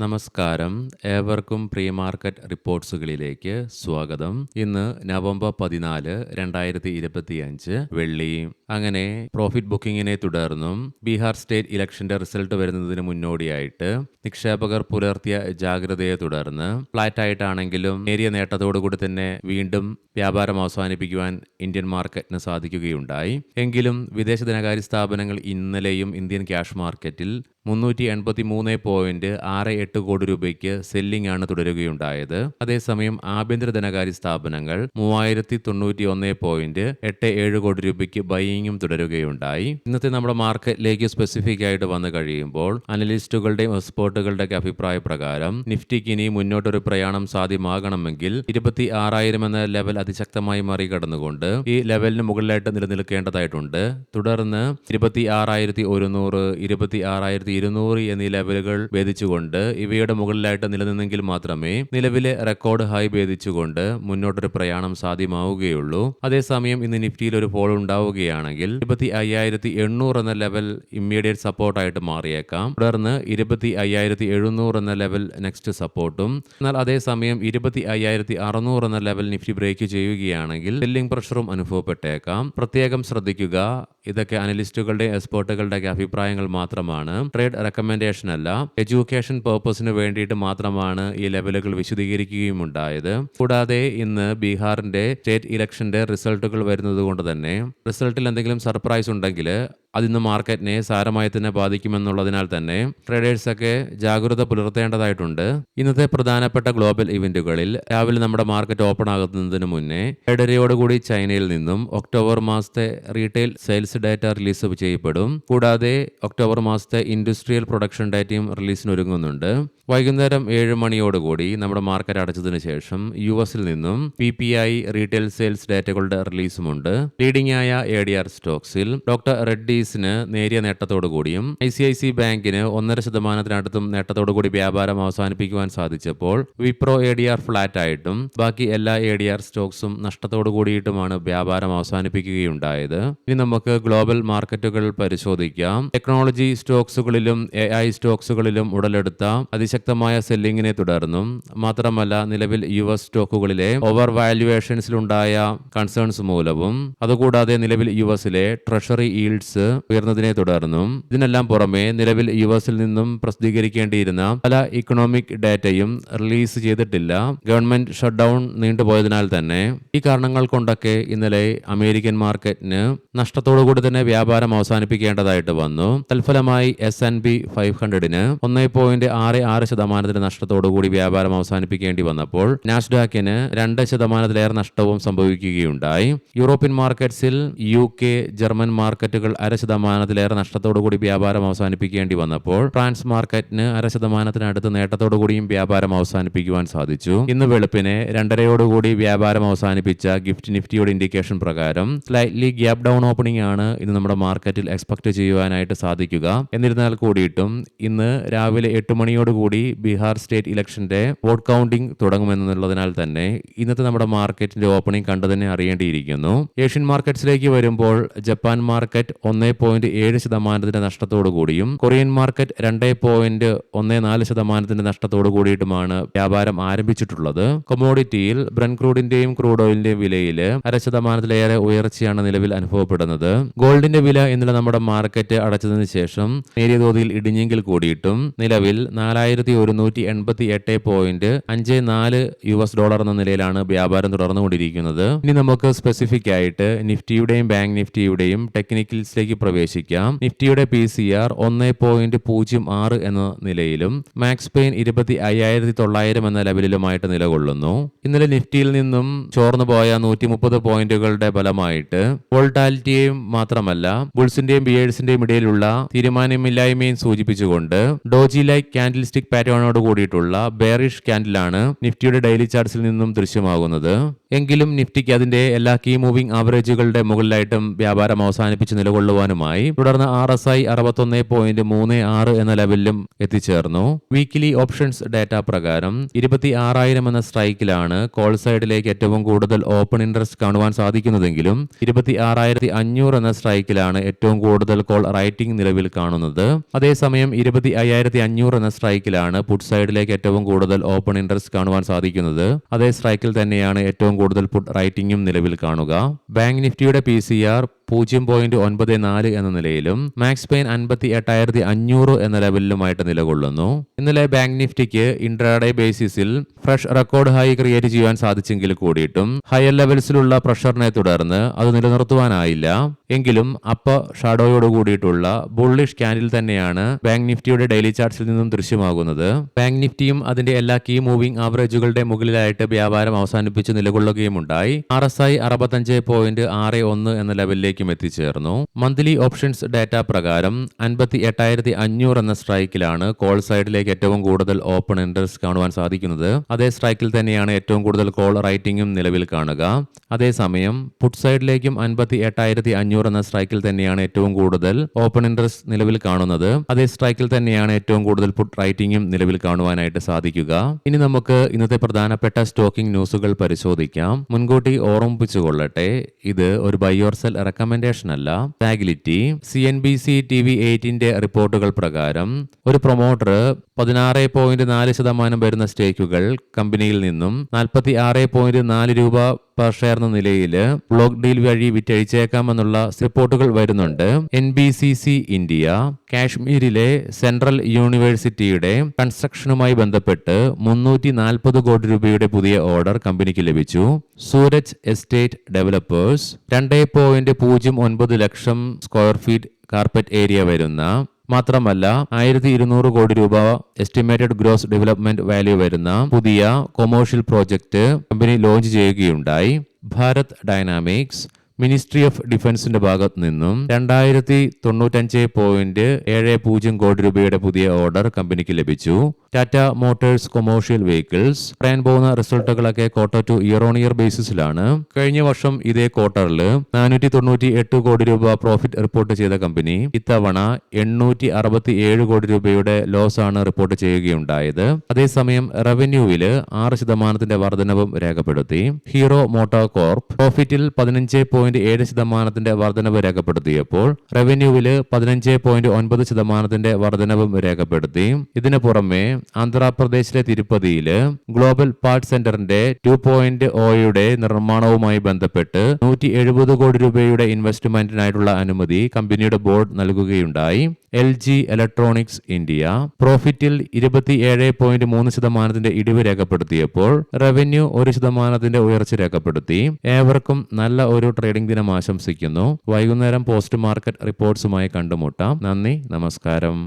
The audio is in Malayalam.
നമസ്കാരം. ഏവർക്കും പ്രീ മാർക്കറ്റ് റിപ്പോർട്ട്സുകളിലേക്ക് സ്വാഗതം. ഇന്ന് നവംബർ 14, 2025 വെള്ളി. അങ്ങനെ പ്രോഫിറ്റ് ബുക്കിങ്ങിനെ തുടർന്നും ബീഹാർ സ്റ്റേറ്റ് ഇലക്ഷന്റെ റിസൾട്ട് വരുന്നതിന് മുന്നോടിയായിട്ട് നിക്ഷേപകർ പുലർത്തിയ ജാഗ്രതയെ തുടർന്ന് ഫ്ലാറ്റായിട്ടാണെങ്കിലും നേരിയ നേട്ടത്തോടുകൂടി തന്നെ വീണ്ടും വ്യാപാരം അവസാനിപ്പിക്കുവാൻ ഇന്ത്യൻ മാർക്കറ്റിന് സാധിക്കുകയുണ്ടായി. എങ്കിലും വിദേശ ധനകാര്യ സ്ഥാപനങ്ങൾ ഇന്നലെയും ഇന്ത്യൻ ക്യാഷ് മാർക്കറ്റിൽ 383.68 കോടി രൂപയ്ക്ക് സെല്ലിംഗ് ആണ് തുടരുകയുണ്ടായത്. അതേസമയം ആഭ്യന്തര ധനകാര്യ സ്ഥാപനങ്ങൾ 3091.87 കോടി രൂപയ്ക്ക് ബൈയിങ്ങും തുടരുകയുണ്ടായി. ഇന്നത്തെ നമ്മുടെ മാർക്കറ്റിലേക്ക് സ്പെസിഫിക് ആയിട്ട് വന്നു കഴിയുമ്പോൾ അനലിസ്റ്റുകളുടെയും എക്സ്പേർട്ടുകളുടെയൊക്കെ അഭിപ്രായ പ്രകാരം നിഫ്റ്റിക്ക് ഇനി മുന്നോട്ടൊരു പ്രയാണം സാധ്യമാകണമെങ്കിൽ 26,000 എന്ന ലെവൽ അതിശക്തമായി മറികടന്നുകൊണ്ട് ഈ ലെവലിന് മുകളിലായിട്ട് നിലനിൽക്കേണ്ടതായിട്ടുണ്ട്. തുടർന്ന് 26,100, 26,200 എന്നീ ലെവലുകൾ ഭേദിച്ചുകൊണ്ട് ഇവയുടെ മുകളിലായിട്ട് നിലനിന്നെങ്കിൽ മാത്രമേ നിലവിലെ റെക്കോർഡ് ഹൈ ഭേദിച്ചുകൊണ്ട് മുന്നോട്ടൊരു പ്രയാണം സാധ്യമാവുകയുള്ളൂ. അതേസമയം ഇന്ന് നിഫ്റ്റിയിൽ ഒരു ഫോൾ ഉണ്ടാവുകയാണെങ്കിൽ 25,800 എന്ന ലെവൽ ഇമ്മീഡിയറ്റ് സപ്പോർട്ടായിട്ട് മാറിയേക്കാം. തുടർന്ന് 25,700 എന്ന ലെവൽ നെക്സ്റ്റ് സപ്പോർട്ടും. എന്നാൽ അതേസമയം 25,600 എന്ന ലെവൽ നിഫ്റ്റി ബ്രേക്ക് ചെയ്യുകയാണെങ്കിൽ സെല്ലിംഗ് പ്രഷറും അനുഭവപ്പെട്ടേക്കാം. പ്രത്യേകം ശ്രദ്ധിക്കുക, ഇതൊക്കെ അനലിസ്റ്റുകളുടെ എക്സ്പേർട്ടുകളുടെ അഭിപ്രായങ്ങൾ മാത്രമാണ്, ട്രേഡ് റെക്കമെൻഡേഷൻ അല്ല. എഡ്യൂക്കേഷൻ പർപ്പസിന് വേണ്ടിയിട്ട് മാത്രമാണ് ഈ ലെവലുകൾ വിശദീകരിക്കുകയും ഉണ്ടായത്. കൂടാതെ ഇന്ന് ബീഹാറിന്റെ സ്റ്റേറ്റ് ഇലക്ഷന്റെ റിസൾട്ടുകൾ വരുന്നത് കൊണ്ട് തന്നെ റിസൾട്ടിൽ എന്തെങ്കിലും സർപ്രൈസ് ഉണ്ടെങ്കിൽ അതിന്ന് മാർക്കറ്റിനെ സാരമായി തന്നെ ബാധിക്കുമെന്നുള്ളതിനാൽ തന്നെ ട്രേഡേഴ്സൊക്കെ ജാഗ്രത പുലർത്തേണ്ടതായിട്ടുണ്ട്. ഇന്നത്തെ പ്രധാനപ്പെട്ട ഗ്ലോബൽ ഇവന്റുകളിൽ രാവിലെ നമ്മുടെ മാർക്കറ്റ് ഓപ്പൺ ആകുന്നതിന് മുന്നേ 7:30 ചൈനയിൽ നിന്നും ഒക്ടോബർ മാസത്തെ റീറ്റെയിൽ സെയിൽസ് ഡാറ്റ റിലീസ് ചെയ്യപ്പെടും. കൂടാതെ ഒക്ടോബർ മാസത്തെ ഇൻഡസ്ട്രിയൽ പ്രൊഡക്ഷൻ ഡാറ്റയും റിലീസിനൊരുങ്ങുന്നുണ്ട്. വൈകുന്നേരം 7 നമ്മുടെ മാർക്കറ്റ് അടച്ചതിന് ശേഷം US നിന്നും PPI റീറ്റെയിൽ സെയിൽസ് ഡാറ്റകളുടെ റിലീസുമുണ്ട്. ലീഡിംഗ് ആയ ADR സ്റ്റോക്സിൽ ഡോക്ടർ റെഡ്ഡീസിന് നേരിയ നേട്ടത്തോടുകൂടിയും ICICI ബാങ്കിന് 1.5% നേട്ടത്തോടുകൂടി വ്യാപാരം അവസാനിപ്പിക്കുവാൻ സാധിച്ചപ്പോൾ വിപ്രോ ADR ഫ്ലാറ്റ് ആയിട്ടും ബാക്കി എല്ലാ ADR സ്റ്റോക്സും നഷ്ടത്തോടു കൂടിയിട്ടുമാണ് വ്യാപാരം അവസാനിപ്പിക്കുകയുണ്ടായത്. ഇനി നമുക്ക് ഗ്ലോബൽ മാർക്കറ്റുകൾ പരിശോധിക്കാം. ടെക്നോളജി സ്റ്റോക്സുകളിലും AI സ്റ്റോക്സുകളിലും ഉടലെടുത്ത അതിശക്തമായ സെല്ലിങ്ങിനെ തുടർന്നും മാത്രമല്ല നിലവിൽ US സ്റ്റോക്കുകളിലെ ഓവർ വാല്യുവേഷൻസിലുണ്ടായ കൺസേൺസ് മൂലവും അതുകൂടാതെ നിലവിൽ USലെ ട്രഷറി ഈൽഡ്സ് ഉയർന്നതിനെ തുടർന്നും ഇതിനെല്ലാം പുറമെ നിലവിൽ US നിന്നും പ്രസിദ്ധീകരിക്കേണ്ടിയിരുന്ന പല ഇക്കണോമിക് ഡാറ്റയും റിലീസ് ചെയ്തിട്ടില്ല. ഗവൺമെന്റ് ഷട്ട് ഡൗൺ നീണ്ടുപോയതിനാൽ തന്നെ ഈ കാരണങ്ങൾ കൊണ്ടൊക്കെ ഇന്നലെ അമേരിക്കൻ മാർക്കറ്റിന് നഷ്ടത്തോടുകൂടി തന്നെ വ്യാപാരം അവസാനിപ്പിക്കേണ്ടതായിട്ട് വന്നു. തൽഫലമായി S&P 500-ന് 1.66% നഷ്ടത്തോടുകൂടി വ്യാപാരം അവസാനിപ്പിക്കേണ്ടി വന്നപ്പോൾ നാസ്ഡാക്കിന് 2% നഷ്ടവും സംഭവിക്കുകയുണ്ടായി. യൂറോപ്യൻ മാർക്കറ്റ്സിൽ UK, ജർമ്മൻ മാർക്കറ്റുകൾ 0.5% നഷ്ടത്തോടുകൂടി വ്യാപാരം അവസാനിപ്പിക്കേണ്ടി വന്നപ്പോൾ ഫ്രാൻസ് മാർക്കറ്റിന് 0.5% നേട്ടത്തോടുകൂടിയും വ്യാപാരം അവസാനിപ്പിക്കുവാൻ സാധിച്ചു. ഇന്ന് വെളുപ്പിന് 2:30 വ്യാപാരം അവസാനിപ്പിച്ച ഗിഫ്റ്റ് നിഫ്റ്റിയുടെ ഇൻഡിക്കേഷൻ പ്രകാരം സ്ലൈറ്റ്ലി ഗ്യാപ് ഡൗൺ ഓപ്പണിംഗ് ആണ് ഇന്ന് നമ്മുടെ മാർക്കറ്റിൽ എക്സ്പെക്ട് ചെയ്യുവാനായിട്ട് സാധിക്കുക. എന്നിരുന്നാൽ കൂടിയിട്ടും ഇന്ന് രാവിലെ 8 ബീഹാർ സ്റ്റേറ്റ് ഇലക്ഷന്റെ വോട്ട് കൗണ്ടിംഗ് തുടങ്ങുമെന്നുള്ളതിനാൽ തന്നെ ഇന്നത്തെ നമ്മുടെ മാർക്കറ്റിന്റെ ഓപ്പണിംഗ് കണ്ടു തന്നെ അറിയേണ്ടിയിരിക്കുന്നു. ഏഷ്യൻ മാർക്കറ്റ്സിലേക്ക് വരുമ്പോൾ ജപ്പാൻ മാർക്കറ്റ് 1.7% നഷ്ടത്തോടു കൂടിയും കൊറിയൻ മാർക്കറ്റ് 2.14% നഷ്ടത്തോടു കൂടിയിട്ടുമാണ് വ്യാപാരം ആരംഭിച്ചിട്ടുള്ളത്. കൊമോഡിറ്റിയിൽ ബ്രന്റ് ക്രൂഡിന്റെയും ക്രൂഡ് ഓയിലിന്റെയും വിലയിൽ 0.5% ഉയർച്ചയാണ് നിലവിൽ അനുഭവപ്പെടുന്നത്. ഗോൾഡിന്റെ വില ഇന്നലെ നമ്മുടെ മാർക്കറ്റ് അടച്ചതിന് ശേഷം നേരിയ തോതിൽ ഇടിഞ്ഞെങ്കിൽ കൂടിയിട്ടും നിലവിൽ $4,188.54 എന്ന നിലയിലാണ് വ്യാപാരം തുടർന്നുകൊണ്ടിരിക്കുന്നത്. ഇനി നമുക്ക് സ്പെസിഫിക് ആയിട്ട് നിഫ്റ്റിയുടെയും ബാങ്ക് നിഫ്റ്റിയുടെയും ടെക്നിക്കൽസിലേക്ക് പ്രവേശിക്കാം. നിഫ്റ്റിയുടെ PCR 1.06 എന്ന നിലയിലും മാക്സ് പെയിൻ 25,900 എന്ന ലെവലിലുമായിട്ട് നിലകൊള്ളുന്നു. ഇന്നലെ നിഫ്റ്റിയിൽ നിന്നും ചോർന്നുപോയ 130 പോയിന്റുകളുടെ ഫലമായിട്ട് വോൾട്ടാലിറ്റിയെയും മാത്രമല്ല ബുൾസിന്റെയും ബിയേഴ്സിന്റെയും ഇടയിലുള്ള തീരുമാനമില്ലായ്മയും സൂചിപ്പിച്ചുകൊണ്ട് ഡോജി ലൈക്ക് ക്യാൻഡിൽ സ്റ്റിക് പാറ്റേണോട് കൂടിയിട്ടുള്ള ബെയറിഷ് ക്യാൻഡിലാണ് നിഫ്റ്റിയുടെ ഡെയിലി ചാർട്ട്സിൽ നിന്നും ദൃശ്യമാകുന്നത്. എങ്കിലും നിഫ്റ്റിക്ക് അതിന്റെ എല്ലാ കീ മൂവിംഗ് ആവറേജുകളുടെ മുകളിലായിട്ടും വ്യാപാരം അവസാനിപ്പിച്ച് നിലകൊള്ളുവാനുമായി തുടർന്ന് RSI 61.36 എന്ന ലെവലിലും എത്തിച്ചേർന്നു. വീക്കിലി ഓപ്ഷൻസ് ഡാറ്റ പ്രകാരം 26,000 എന്ന സ്ട്രൈക്കിലാണ് കോൾ സൈഡിലേക്ക് ഏറ്റവും കൂടുതൽ ഓപ്പൺ ഇൻട്രസ്റ്റ് കാണുവാൻ സാധിക്കുന്നതെങ്കിലും 26,500 എന്ന സ്ട്രൈക്കിലാണ് ഏറ്റവും കൂടുതൽ കോൾ റൈറ്റിംഗ് നിലവിൽ കാണുന്നത്. അതേസമയം 25,500 എന്ന സ്ട്രൈക്കിലാണ് പുട്ട് സൈഡിലേക്ക് ഏറ്റവും കൂടുതൽ ഓപ്പൺ ഇൻട്രസ്റ്റ് കാണുവാൻ സാധിക്കുന്നത്. അതേ സ്ട്രൈക്കിൽ തന്നെയാണ് ഏറ്റവും കൂടുതൽ പുട്ട് റൈറ്റിംഗും നിലവിൽ കാണുക. ബാങ്ക് നിഫ്റ്റിയുടെ PCR 0.94 എന്ന നിലയിലും മാക്സ് പെയിൻ 58,500 എന്ന ലെവലിലുമായിട്ട് നിലകൊള്ളുന്നു. ഇന്നലെ ബാങ്ക് നിഫ്റ്റിക്ക് ഇൻട്രാഡേ ബേസിസിൽ ഫ്രഷ് റെക്കോർഡ് ഹൈ ക്രിയേറ്റ് ചെയ്യാൻ സാധിച്ചെങ്കിൽ കൂടിയിട്ടും ഹയർ ലെവൽസിലുള്ള പ്രഷറിനെ തുടർന്ന് അത് നിലനിർത്തുവാനായില്ല. എങ്കിലും അപ്പർ ഷാഡോയോട് കൂടിയിട്ടുള്ള ബുള്ളിഷ് ക്യാൻഡിൽ തന്നെയാണ് ബാങ്ക് നിഫ്റ്റിയുടെ ഡെയിലി ചാർട്ട്സിൽ നിന്നും ദൃശ്യമാകുന്നത്. ബാങ്ക് നിഫ്റ്റിയും അതിന്റെ എല്ലാ കീ മൂവിംഗ് ആവറേജുകളുടെ മുകളിലായിട്ട് വ്യാപാരം അവസാനിപ്പിച്ച് നിലകൊള്ളുകയുമുണ്ടായി. RSI 65.61 എന്ന ലെവലിലേക്ക് എത്തിച്ചേർന്നു. മന്ത്ലി ഓപ്ഷൻസ് ഡാറ്റ പ്രകാരം 58,500 എന്ന സ്ട്രൈക്കിലാണ് കോൾ സൈഡിലേക്ക് ഏറ്റവും കൂടുതൽ ഓപ്പൺ ഇൻട്രസ്റ്റ് കാണുവാൻ സാധിക്കുന്നത്. അതേ സ്ട്രൈക്കിൽ തന്നെയാണ് ഏറ്റവും കൂടുതൽ കോൾ റൈറ്റിംഗും നിലവിൽ കാണുക. അതേസമയം പുട്ട് സൈഡിലേക്കും 58,500 എന്ന സ്ട്രൈക്കിൽ തന്നെയാണ് ഏറ്റവും കൂടുതൽ ഓപ്പൺ ഇൻട്രസ്റ്റ് നിലവിൽ കാണുന്നത്. അതേ സ്ട്രൈക്കിൽ തന്നെയാണ് ഏറ്റവും കൂടുതൽ പുട്ട് റൈറ്റിംഗും നിലവിൽ കാണുവാനായിട്ട് സാധിക്കുക. ഇനി നമുക്ക് ഇന്നത്തെ പ്രധാനപ്പെട്ട സ്റ്റോക്കിംഗ് ന്യൂസുകൾ പരിശോധിക്കാം. മുൻകൂട്ടി ഓർമ്മിപ്പിച്ചുകൊള്ളട്ടെ, ഇത് ഒരു ബൈ ഓർ സെൽ റെക്കമെൻഡേഷൻ അല്ല. ടാഗിലിറ്റി CNBC TV8 റിപ്പോർട്ടുകൾ പ്രകാരം ഒരു പ്രൊമോട്ടർ 16.4% വരുന്ന സ്റ്റേക്കുകൾ കമ്പനിയിൽ നിന്നും 46.4 രൂപ പെർ ഷെയർ എന്ന നിലയിൽ ബ്ലോക്ക് ഡീൽ വഴി വിറ്റഴിച്ചേക്കാമെന്നുള്ള റിപ്പോർട്ടുകൾ വരുന്നുണ്ട്. NBCC ഇന്ത്യ കാശ്മീരിലെ സെൻട്രൽ യൂണിവേഴ്സിറ്റിയുടെ കൺസ്ട്രക്ഷനുമായി ബന്ധപ്പെട്ട് 340 കോടി രൂപയുടെ പുതിയ ഓർഡർ കമ്പനിക്ക് ലഭിച്ചു. സൂരജ് എസ്റ്റേറ്റ് ഡെവലപ്പേഴ്സ് 2.09 ലക്ഷം സ്ക്വയർ ഫീറ്റ് കാർപ്പറ്റ് ഏരിയ വരുന്ന, മാത്രമല്ല 1,200 കോടി രൂപ എസ്റ്റിമേറ്റഡ് ഗ്രോസ് ഡെവലപ്മെന്റ് വാല്യൂ വരുന്ന പുതിയ കൊമേഴ്ഷ്യൽ പ്രോജക്റ്റ് കമ്പനി ലോഞ്ച് ചെയ്യുകയുണ്ടായി. ഭാരത് ഡൈനാമിക്സ് മിനിസ്ട്രി ഓഫ് ഡിഫൻസിന്റെ ഭാഗത്ത് നിന്നും 2,095.70 കോടി രൂപയുടെ പുതിയ ഓർഡർ കമ്പനിക്ക് ലഭിച്ചു. ടാറ്റ മോട്ടോഴ്സ് കൊമേഴ്ഷ്യൽ വെഹിക്കിൾസ് പറയാൻ പോകുന്ന റിസൾട്ടുകളൊക്കെ quarter two year on year ബേസിസിലാണ്. കഴിഞ്ഞ വർഷം ഇതേ ക്വാർട്ടറിൽ 498 കോടി രൂപ പ്രോഫിറ്റ് റിപ്പോർട്ട് ചെയ്ത കമ്പനി ഇത്തവണ 867 കോടി രൂപയുടെ ലോസ് ആണ് റിപ്പോർട്ട് ചെയ്യുകയുണ്ടായത്. അതേസമയം റവന്യൂവില് 6% വർധനവും രേഖപ്പെടുത്തി. ഹീറോ മോട്ടോർ കോർപ്പ് പ്രോഫിറ്റിൽ 15.7% വർധനവ് രേഖപ്പെടുത്തിയപ്പോൾ റവന്യൂവില് 15.9% വർധനവും രേഖപ്പെടുത്തി. ഇതിനു പുറമെ ആന്ധ്രാപ്രദേശിലെ തിരുപ്പതിയില് ഗ്ലോബൽ പാർട്ട് സെന്ററിന്റെ 2.0 നിർമ്മാണവുമായി ബന്ധപ്പെട്ട് 170 കോടി രൂപയുടെ ഇൻവെസ്റ്റ്മെന്റിനായിട്ടുള്ള അനുമതി കമ്പനിയുടെ ബോർഡ് നൽകുകയുണ്ടായി. LG ഇലക്ട്രോണിക്സ് ഇന്ത്യ പ്രോഫിറ്റിൽ 27.3% ഇടിവ് രേഖപ്പെടുത്തിയപ്പോൾ റവന്യൂ 1% ഉയർച്ച രേഖപ്പെടുത്തി. ഏവർക്കും നല്ല ഒരു ട്രേഡിംഗ് ദിനം ആശംസിക്കുന്നു. വൈകുന്നേരം പോസ്റ്റ് മാർക്കറ്റ് റിപ്പോർട്ട്സുമായി കണ്ടുമുട്ടാം. നന്ദി, നമസ്കാരം.